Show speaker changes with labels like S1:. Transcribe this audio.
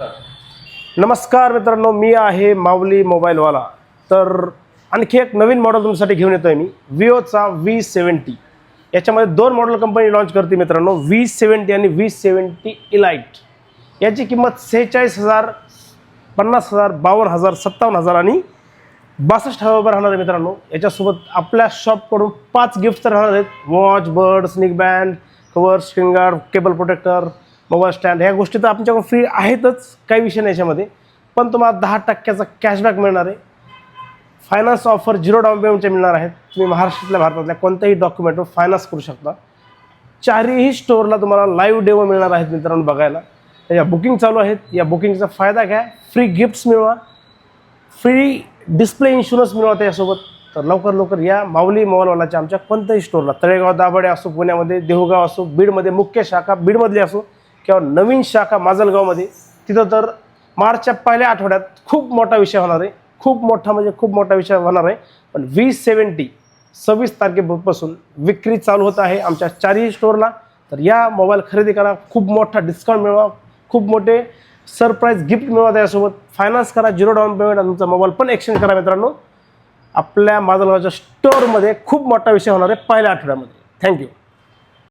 S1: नमस्कार मित्रांनो, मी आहे माऊली मोबाईलवाला. तर आणखी एक नवीन मॉडेल तुमच्यासाठी घेऊन येतोय मी, विवोचा V70. याच्यामध्ये दोन मॉडेल कंपनी लॉन्च करते मित्रांनो, V70 आणि V70 इलाइट. याची किंमत 46,000, 50,000, 52,000, 57,000 आणि 62,000 राहणार आहे मित्रांनो. याच्यासोबत आपल्या शॉपकडून 5 गिफ्ट्स राहणार आहेत: वॉच, बर्ड, स्निक band, cover, screen guard, cable protector, mobile stand. ह्या गोष्टी तर आमच्याकडून फ्री आहेतच, काही विषय नाही याच्यामध्ये. पण तुम्हाला 10% कॅशबॅक मिळणार आहे. फायनान्स ऑफर 0 डाऊन पेमेंटच्या मिळणार आहेत. तुम्ही महाराष्ट्रातल्या, भारतातल्या कोणत्याही डॉक्युमेंटवर फायनान्स करू शकता. चारही स्टोअरला तुम्हाला लाईव्ह डेमो मिळणार आहेत मित्रांनो बघायला. या बुकिंग चालू आहेत. या बुकिंगचा फायदा घ्या, फ्री गिफ्ट्स मिळवा, फ्री डिस्प्ले इन्शुरन्स मिळवा त्याच्यासोबत. तर लवकर या माऊली मोबाईलवालाच्या आमच्या कोणत्याही स्टोअरला, तळेगाव दाभाडे असो पुण्यामध्ये, देहूगाव असो, बीडमध्ये मुख्य शाखा बीडमधली असो, किंवा नवीन शाखा माजलगावमध्ये, तिथं तर मार्चच्या पहिल्या आठवड्यात खूप मोठा विषय होणार आहे. खूप मोठा म्हणजे खूप मोठा विषय होणार आहे. पण V70 26 तारखेपासून विक्री चालू होत आहे आमच्या चारही स्टोअरला. तर या मोबाईल खरेदी करा, खूप मोठा डिस्काउंट मिळवा, खूप मोठे सरप्राईज गिफ्ट मिळवा. त्यासोबत फायनान्स करा, 0 डाऊन पेमेंट, आणि तुमचा मोबाईल पण एक्सचेंज करा मित्रांनो. आपल्या माजलगावच्या स्टोअरमध्ये खूप मोठा विषय होणार आहे पहिल्या आठवड्यामध्ये. थँक्यू.